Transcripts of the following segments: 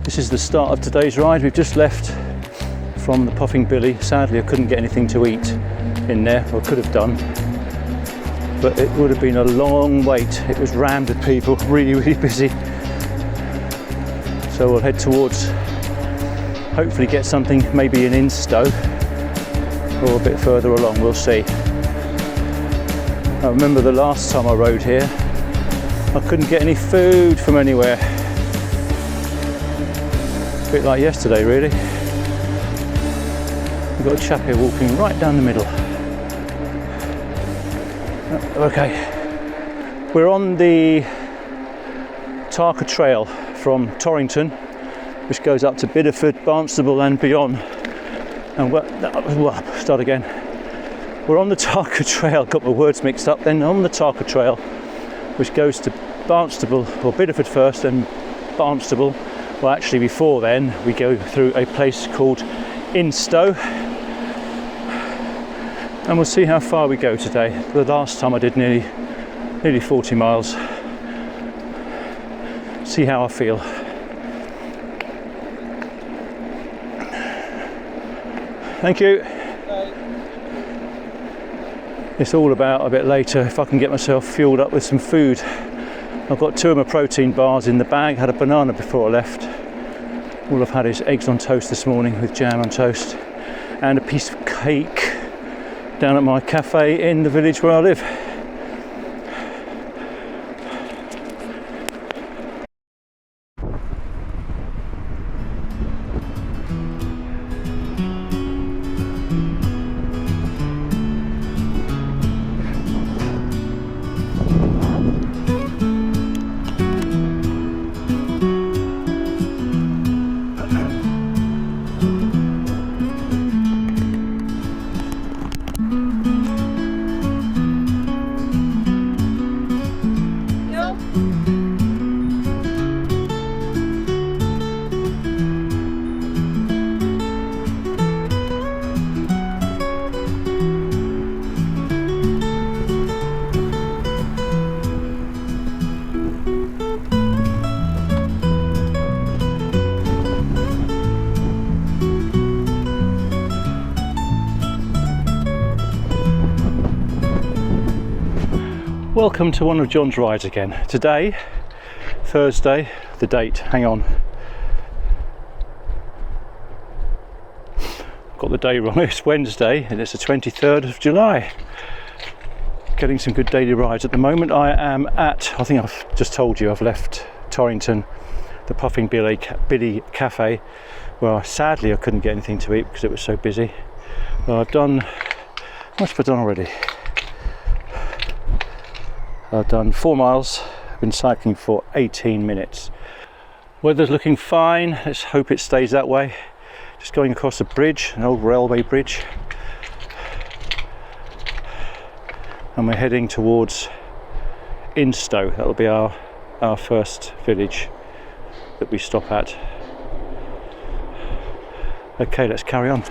This is the start of today's ride. We've just left from the Puffing Billy. Sadly, I couldn't get anything to eat in there, or could have done, but it would have been a long wait. It was rammed with people, really busy. So we'll head towards, hopefully get something maybe in Instow or a bit further along, we'll see. I remember the last time I rode here, I couldn't get any food from anywhere. A bit like yesterday, really. We've got a chap here walking right down the middle. Okay, we're on the Tarka Trail from Torrington, which goes up to Bideford, Barnstable and beyond. And start again. We're on the Tarka Trail, got my words mixed up then, on the Tarka Trail, which goes to Barnstable, or Bideford first, then Barnstable. Well, actually before then, we go through a place called Instow. And we'll see how far we go today. The last time I did nearly 40 miles. See how I feel. Thank you. It's all about a bit later if I can get myself fueled up with some food. I've got 2 of my protein bars in the bag, had a banana before I left. All I've had is eggs on toast this morning with jam on toast and a piece of cake down at my cafe in the village where I live. Welcome to one of John's rides again. Today, Thursday, the date, hang on. Got the day wrong, it's Wednesday and it's the 23rd of July. Getting some good daily rides at the moment. I am at, I think I've just told you, I've left Torrington, the Puffing Billy Cafe. Well, sadly I couldn't get anything to eat because it was so busy. Well, I've done, how much have I done already? I've done 4 miles, I've been cycling for 18 minutes. Weather's looking fine, let's hope it stays that way. Just going across a bridge, an old railway bridge. And we're heading towards Instow. That'll be our first village that we stop at. Okay, let's carry on.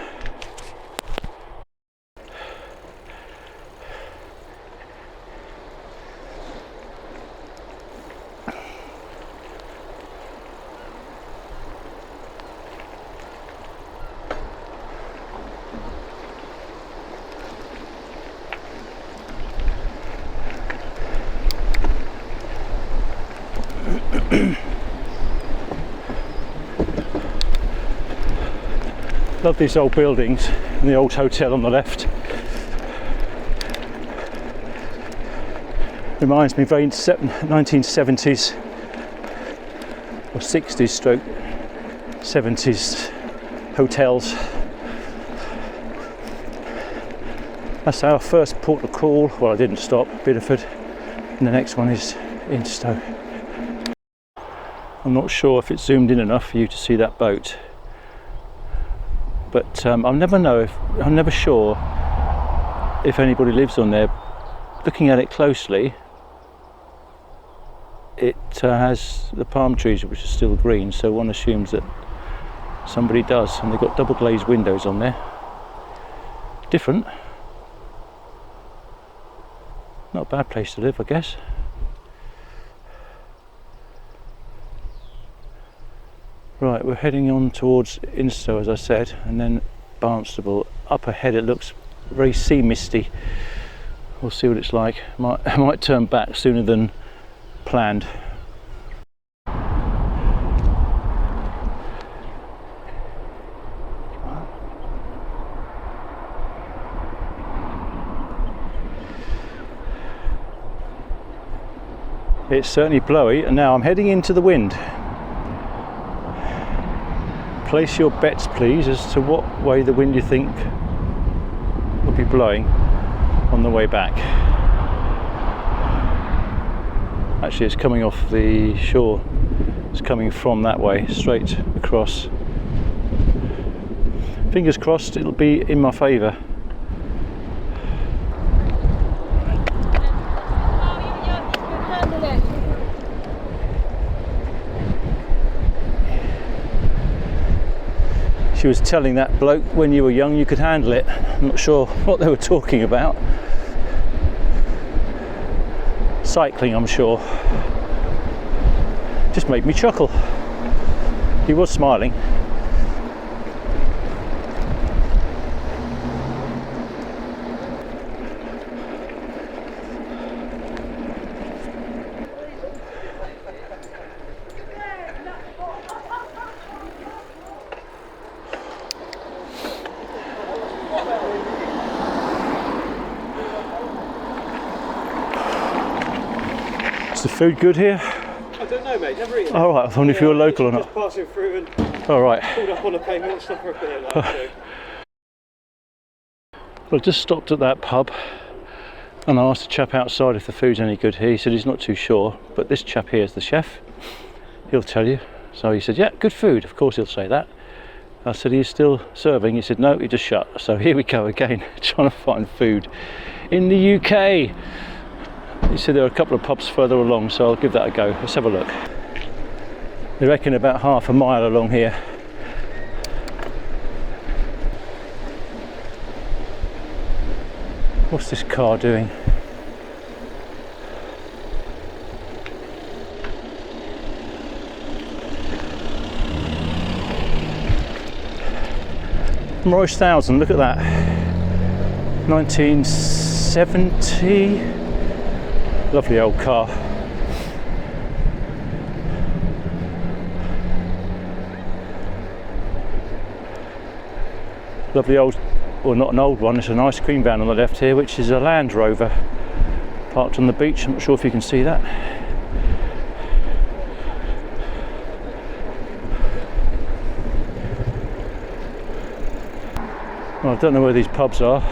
Love these old buildings and the old hotel on the left. Reminds me very 1970s or 60s stroke 70s hotels. That's our first port of call. Well, I didn't stop, Bideford, and the next one is Instow. I'm not sure if it's zoomed in enough for you to see that boat, but I'm never sure if anybody lives on there. Looking at it closely, it has the palm trees which are still green, so one assumes that somebody does, and they've got double glazed windows on there. Different. Not a bad place to live, I guess. Right, we're heading on towards Instow, as I said, and then Barnstable. Up ahead it looks very sea misty. We'll see what it's like. I might turn back sooner than planned. It's certainly blowy, and now I'm heading into the wind. Place your bets, please, as to what way the wind you think will be blowing on the way back. Actually, it's coming off the shore. It's coming from that way, straight across. Fingers crossed it'll be in my favour. She was telling that bloke, when you were young you could handle it. I'm not sure what they were talking about. Cycling, I'm sure. Just made me chuckle. He was smiling. Is the food good here? I don't know, mate. Never eaten. All right. I wonder if you're local or not. Just passing through and All right. pulled up on a payment and stuff for a bit. Like, so. Well, just stopped at that pub, and I asked the chap outside if the food's any good here. He said he's not too sure, but this chap here is the chef. He'll tell you. So he said, yeah, good food. Of course he'll say that. I said, he's still serving? He said, no, he just shut. So here we go again, trying to find food in the UK. He said there are a couple of pubs further along, so I'll give that a go. Let's have a look. They reckon about half a mile along here. What's this car doing? Morris 1000, look at that. 1970. Lovely old car. Lovely old, well, not an old one, it's an ice cream van on the left here, which is a Land Rover parked on the beach. I'm not sure if you can see that. Well, I don't know where these pubs are.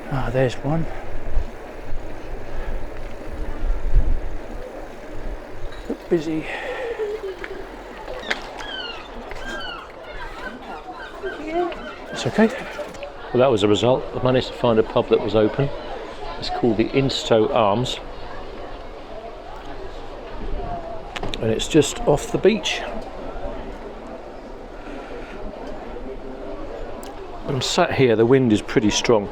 Ah, there's one. Look busy. It's okay. Well, that was a result. I managed to find a pub that was open. It's called the Instow Arms. And it's just off the beach. I'm sat here, the wind is pretty strong.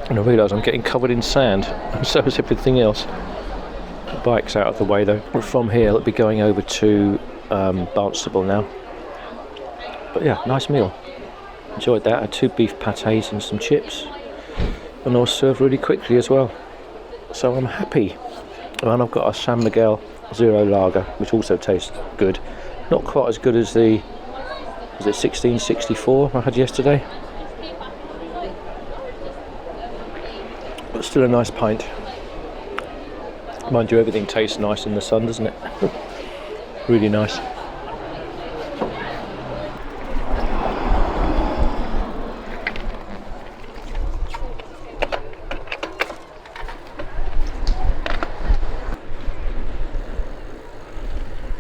And I realise I'm getting covered in sand, and so is everything else. The bike's out of the way though. From here, I'll be going over to Barnstable now. But yeah, nice meal. Enjoyed that. I had 2 beef pâtés and some chips. And I was served really quickly as well. So I'm happy. And I've got a San Miguel Zero Lager, which also tastes good. Not quite as good as the, was it 1664 I had yesterday? But still a nice pint. Mind you, everything tastes nice in the sun, doesn't it? Really nice.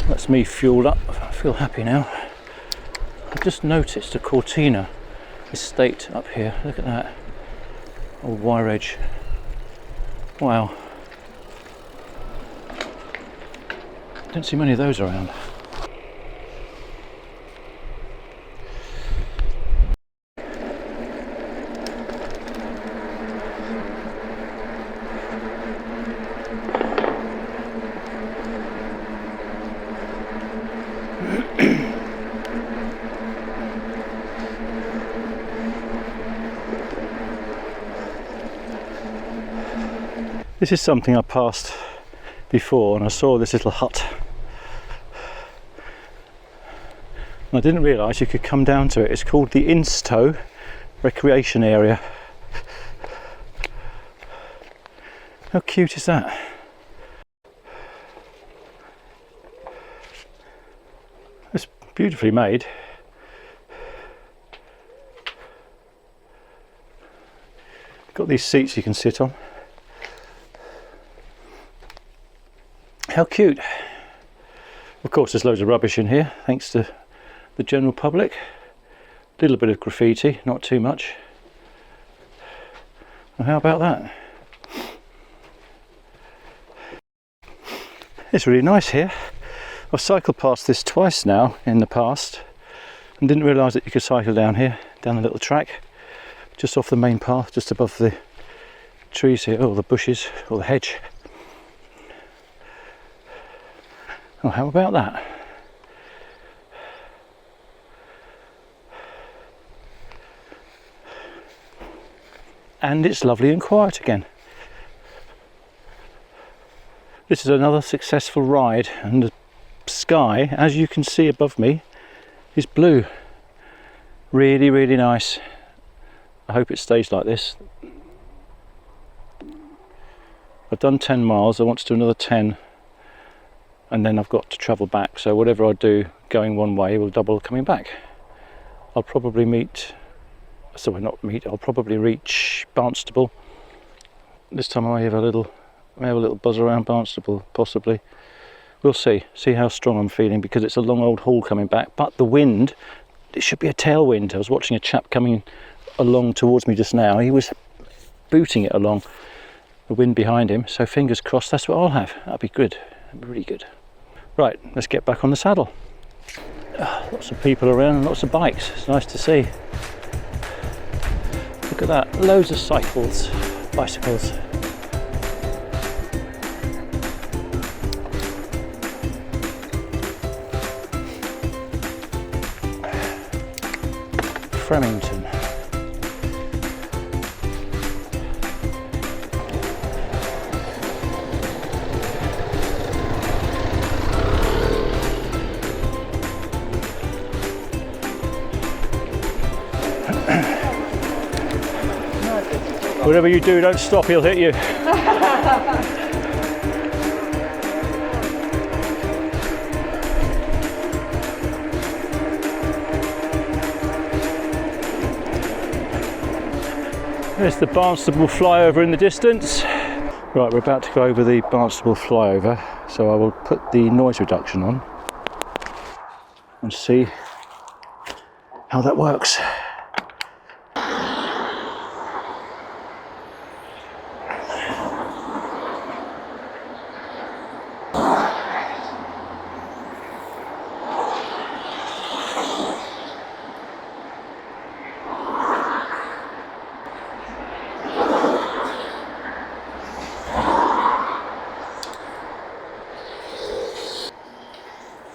That's me fueled up. I feel happy now. I've just noticed a Cortina estate up here. Look at that. Old wire edge. Wow. Don't see many of those around. This is something I passed before and I saw this little hut. And I didn't realise you could come down to it. It's called the Instow recreation area. How cute is that? It's beautifully made. Got these seats you can sit on. How cute. Of course there's loads of rubbish in here, thanks to the general public. A little bit of graffiti, not too much. Well, how about that? It's really nice here. I've cycled past this twice now in the past and didn't realise that you could cycle down here, down the little track, just off the main path, just above the trees here, or the bushes, or the hedge. Oh, how about that? And it's lovely and quiet again. This is another successful ride, and the sky, as you can see above me, is blue. Really, really nice. I hope it stays like this. I've done 10 miles, I want to do another 10, and then I've got to travel back, so whatever I do going one way will double coming back. I'll probably I'll probably reach Barnstable. This time I may have a little buzz around Barnstable, possibly. We'll see how strong I'm feeling, because it's a long old haul coming back, but the wind, it should be a tailwind. I was watching a chap coming along towards me just now. He was booting it along, the wind behind him, so fingers crossed that's what I'll have. That'd be good, really good. Right, let's get back on the saddle. Lots of people around and lots of bikes, it's nice to see. Look at that, loads of bicycles. Remington. Whatever you do, don't stop, he'll hit you. There's the Barnstable flyover in the distance. Right, we're about to go over the Barnstable flyover, so I will put the noise reduction on and see how that works.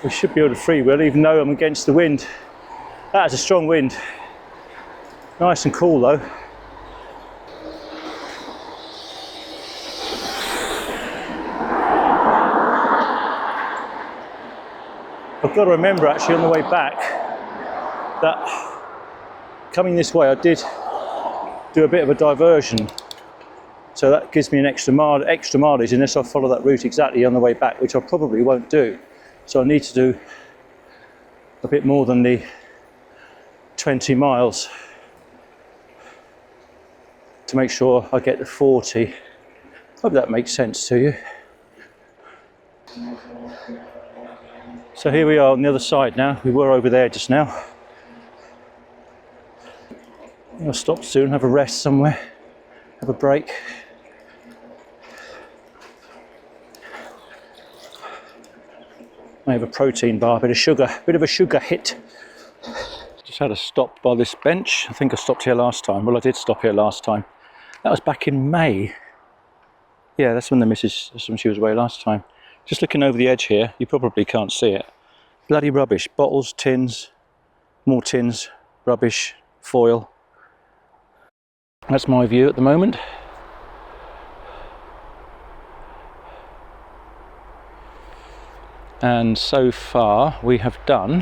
We should be able to freewheel even though I'm against the wind. That is a strong wind. Nice and cool though. I've got to remember actually on the way back that coming this way I did do a bit of a diversion. So that gives me an extra mileage unless I follow that route exactly on the way back, which I probably won't do. So I need to do a bit more than the 20 miles to make sure I get the 40. Hope that makes sense to you. So here we are on the other side now. We were over there just now. I'll stop soon, have a rest somewhere, have a break. I have a protein bar, bit of a sugar hit. Just had a stop by this bench. I think I stopped here last time. Well, I did stop here last time. That was back in May. Yeah, that's when she was away last time. Just looking over the edge here, you probably can't see it. Bloody rubbish, bottles, tins, more tins, rubbish, foil. That's my view at the moment. And so far we have done,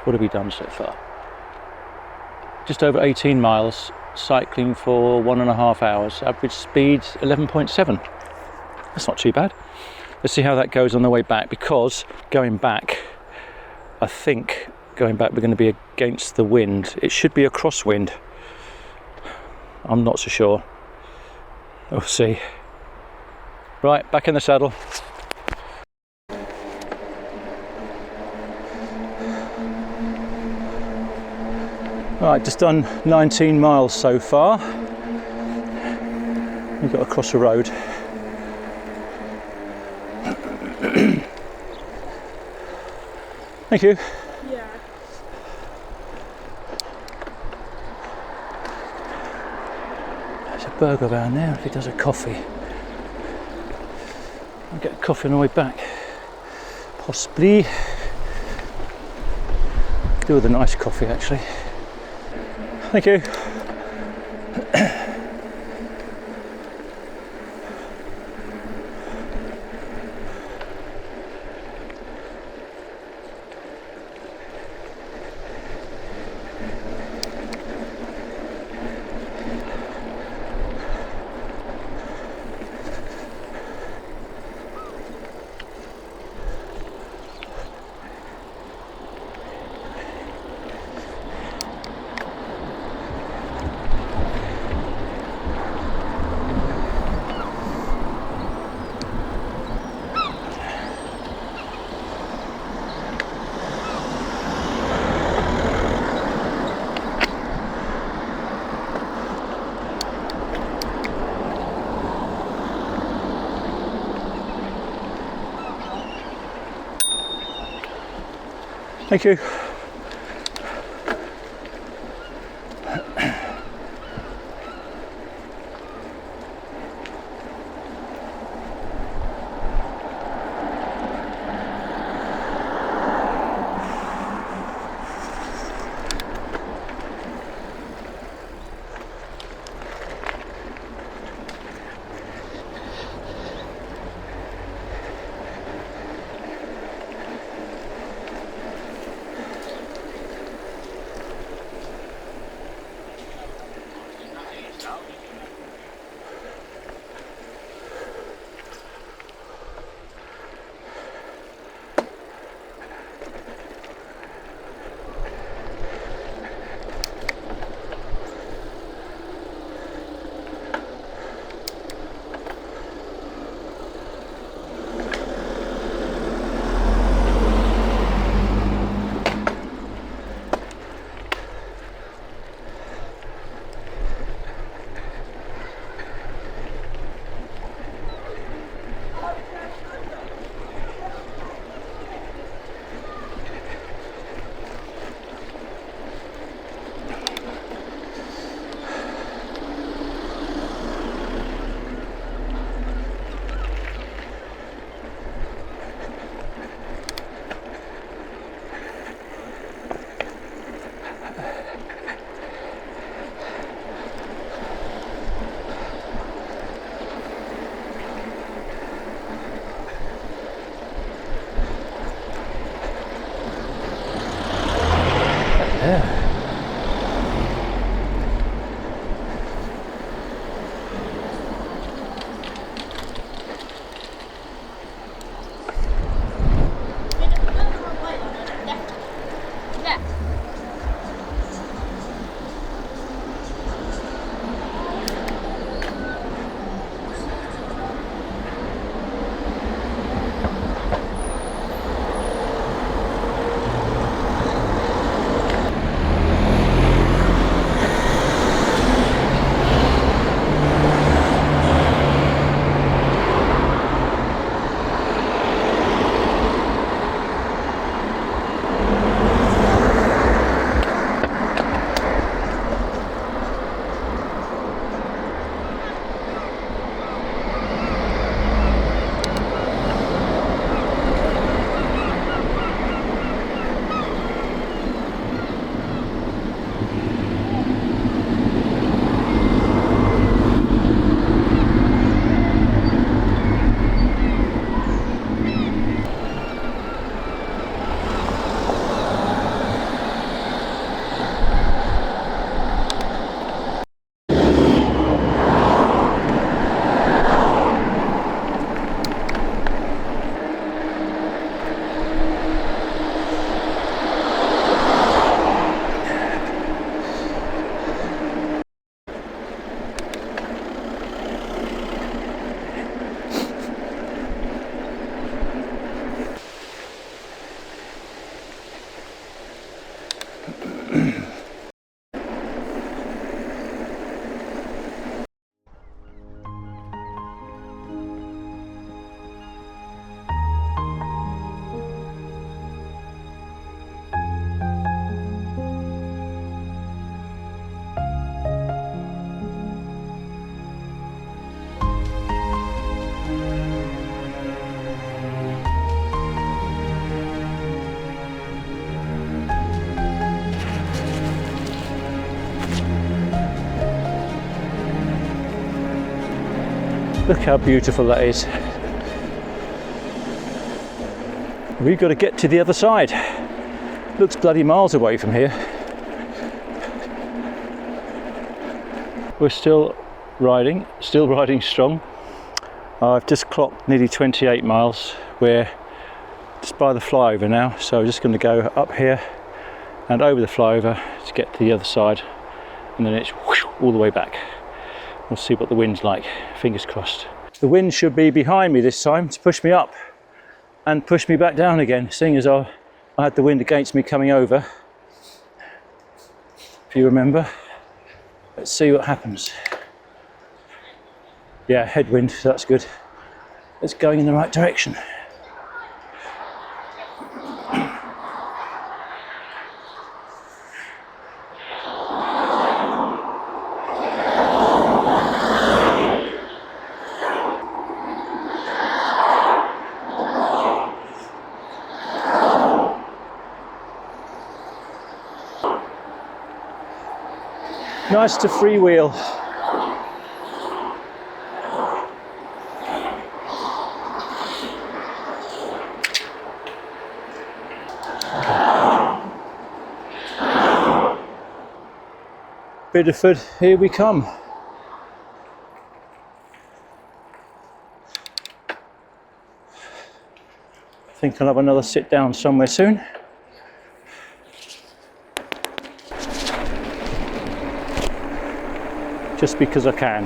what have we done so far? Just over 18 miles, cycling for 1.5 hours, average speed 11.7. That's not too bad. Let's see how that goes on the way back, because going back, I think going back we're going to be against the wind. It should be a crosswind. I'm not so sure. We'll see. Right, back in the saddle. Right, just done 19 miles so far. We've got to cross the road. Thank you. Yeah. There's a burger around there if he does a coffee. I'll get a coffee on the way back. Possibly. Do with a nice coffee actually. Thank you. Thank you. Look how beautiful that is. We've got to get to the other side. Looks bloody miles away from here. We're still riding strong. I've just clocked nearly 28 miles. We're just by the flyover now, so I'm just going to go up here and over the flyover to get to the other side, and then it's whoosh, all the way back. We'll see what the wind's like, fingers crossed. The wind should be behind me this time to push me up and push me back down again, seeing as I had the wind against me coming over, if you remember. Let's see what happens. Yeah, headwind, so that's good. It's going in the right direction. Nice to freewheel. Bideford, here we come. I think I'll have another sit down somewhere soon. Just because I can.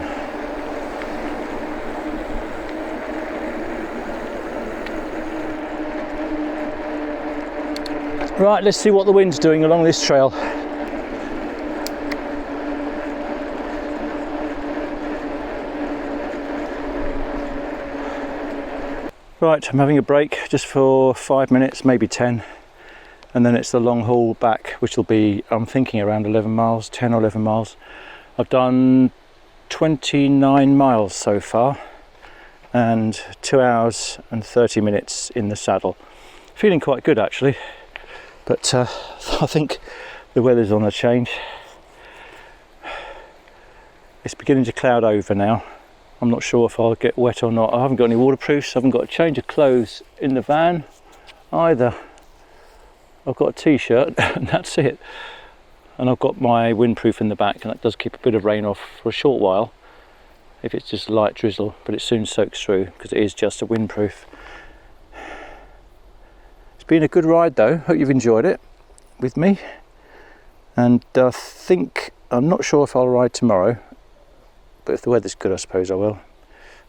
Right, let's see what the wind's doing along this trail. Right, I'm having a break just for 5 minutes, maybe 10, and then it's the long haul back, which will be, I'm thinking, around 11 miles, 10 or 11 miles. I've done 29 miles so far and 2 hours and 30 minutes in the saddle. Feeling quite good actually, but I think the weather's on a change. It's beginning to cloud over now. I'm not sure if I'll get wet or not. I haven't got any waterproofs, I haven't got a change of clothes in the van either. I've got a t-shirt and that's it. And I've got my windproof in the back, and that does keep a bit of rain off for a short while if it's just light drizzle, but it soon soaks through because it is just a windproof. It's been a good ride though. Hope you've enjoyed it with me, and I'm not sure if I'll ride tomorrow, but if the weather's good I suppose I will.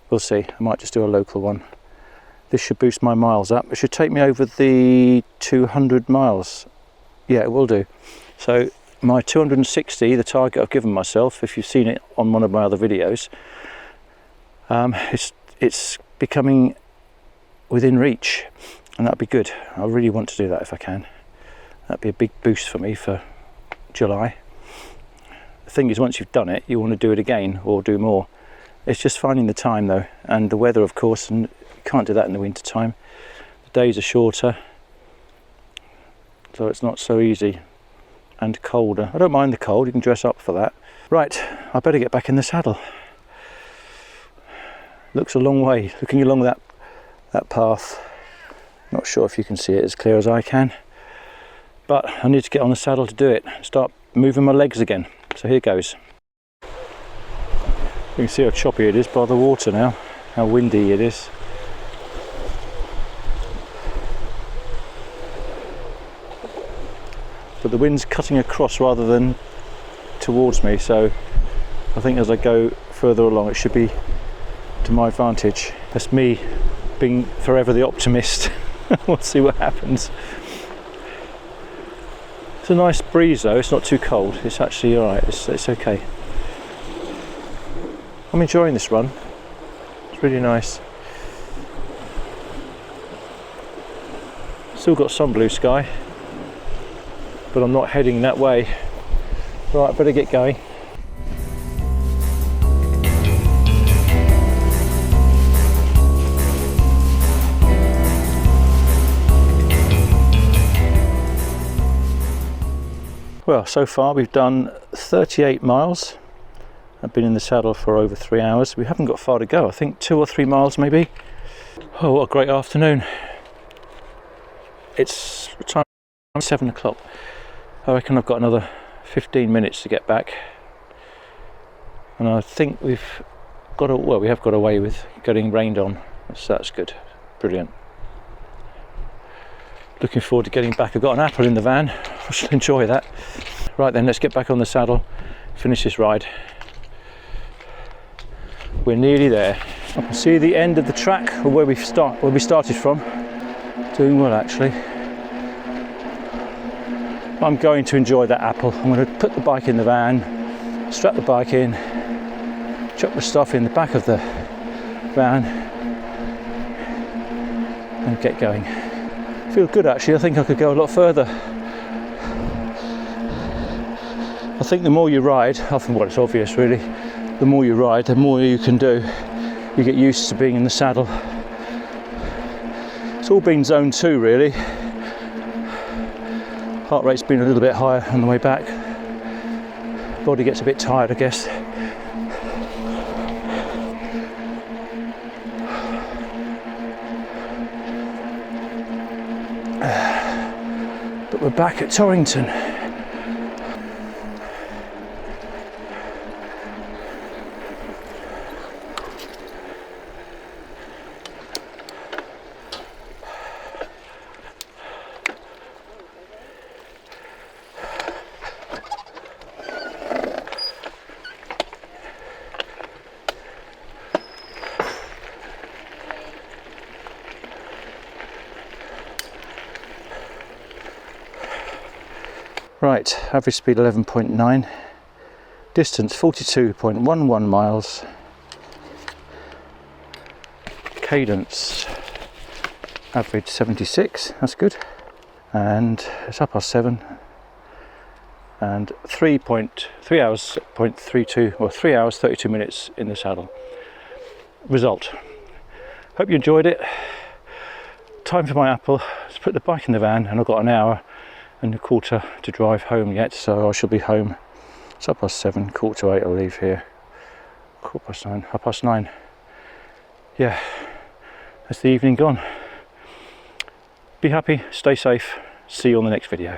We'll see. I might just do a local one. This should boost my miles up. It should take me over the 200 miles. Yeah, it will do. So my 260, the target I've given myself, if you've seen it on one of my other videos, it's becoming within reach, and that'd be good. I really want to do that if I can. That'd be a big boost for me for July. The thing is, once you've done it, you want to do it again or do more. It's just finding the time though, and the weather of course, and you can't do that in the winter time. The days are shorter, so it's not so easy. And colder. I don't mind the cold, you can dress up for that. Right, I better get back in the saddle. Looks a long way, looking along that path. Not sure if you can see it as clear as I can, but I need to get on the saddle to do it. Start moving my legs again. So here goes. You can see how choppy it is by the water now, how windy it is. But the wind's cutting across rather than towards me, so I think as I go further along it should be to my advantage. That's me being forever the optimist. We'll see what happens. It's a nice breeze though, it's not too cold, it's actually alright, it's okay. I'm enjoying this run, it's really nice. Still got some blue sky, but I'm not heading that way. Right, better get going. Well, so far we've done 38 miles I've been in the saddle for over 3 hours. We haven't got far to go, I think 2 or 3 miles maybe. Oh, what a great afternoon. It's time 7 o'clock. I reckon I've got another 15 minutes to get back. And I think we have got away with getting rained on. So that's good. Brilliant. Looking forward to getting back. I've got an apple in the van. I shall enjoy that. Right then, let's get back on the saddle, finish this ride. We're nearly there. I can see the end of the track, or where we started from. Doing well actually. I'm going to enjoy that apple. I'm going to put the bike in the van, strap the bike in, chuck the stuff in the back of the van and get going. Feel good actually. I think I could go a lot further. I think the more you ride, I think, well, it's obvious really, the more you ride, the more you can do. You get used to being in the saddle. It's all been zone 2 really. Heart rate's been a little bit higher on the way back. Body gets a bit tired, I guess. But we're back at Torrington. Right, average speed 11.9, distance 42.11 miles, cadence average 76, that's good, and it's 7:30, and 3 hours 32 minutes in the saddle. Result. Hope you enjoyed it. Time for my apple. Let's put the bike in the van, and I've got an hour and a quarter to drive home yet, so I shall be home. It's 7:30, 7:45 I'll leave here. 9:15, 9:30. Yeah, that's the evening gone. Be happy, stay safe, see you on the next video.